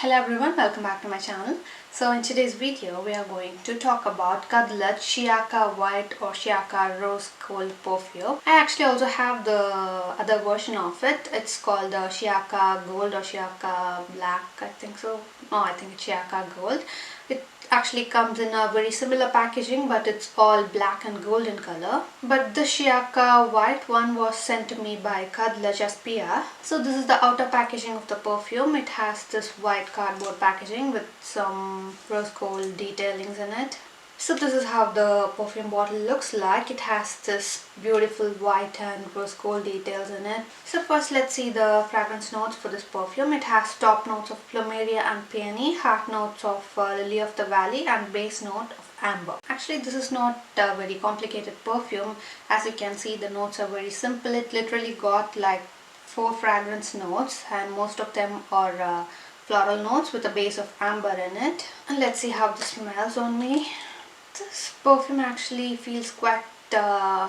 Hello everyone, welcome back to my channel. So in today's video we are going to talk about KHADLAJ Shiyaka White or Shiyaka Rose Gold perfume. I actually also have the other version of it. It's called the Shiyaka Gold or Shiyaka Black, I think so. No, I think it's Shiyaka Gold. It actually comes in a very similar packaging, but it's all black and gold in color. But the Shiyaka white one was sent to me by KHADLAJ SPR. So this is the outer packaging of the perfume. It has this white cardboard packaging with some rose gold detailings in it. So this is how the perfume bottle looks like. It has this beautiful white and rose gold details in it. So first let's see the fragrance notes for this perfume. It has top notes of plumeria and peony, heart notes of lily of the valley, and base note of amber. Actually this is not a very complicated perfume. As you can see, the notes are very simple. It literally got like 4 fragrance notes and most of them are floral notes with a base of amber in it. And let's see how this smells on me. This perfume actually feels quite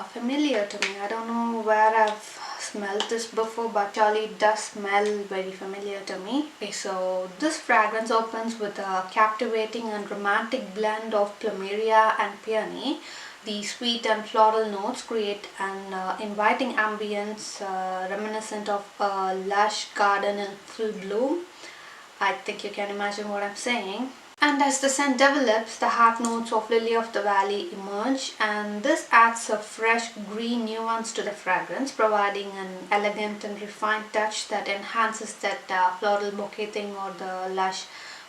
familiar to me. I don't know where I've smelled this before, but surely it does smell very familiar to me. Okay, so this fragrance opens with a captivating and romantic blend of plumeria and peony. The sweet and floral notes create an inviting ambience reminiscent of a lush garden in full bloom. I think you can imagine what I'm saying. And as the scent develops, the heart notes of lily of the valley emerge, and this adds a fresh green nuance to the fragrance, providing an elegant and refined touch that enhances that floral bouquet thing or the lush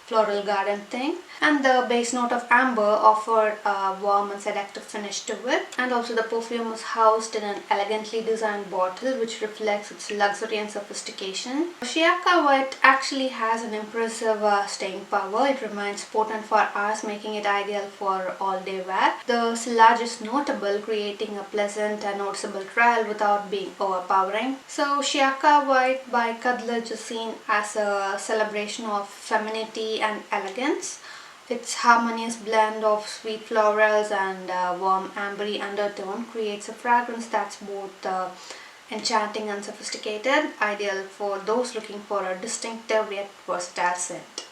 floral garden thing. And the base note of amber offered a warm and seductive finish to it. And also the perfume is housed in an elegantly designed bottle which reflects its luxury and sophistication. Shiyaka White actually has an impressive staying power. It remains potent for hours, making it ideal for all day wear. The sillage is notable, creating a pleasant and noticeable trail without being overpowering. So Shiyaka White by KHADLAJ is seen as a celebration of femininity and elegance. Its harmonious blend of sweet florals and warm ambery undertone creates a fragrance that's both enchanting and sophisticated, ideal for those looking for a distinctive yet versatile scent.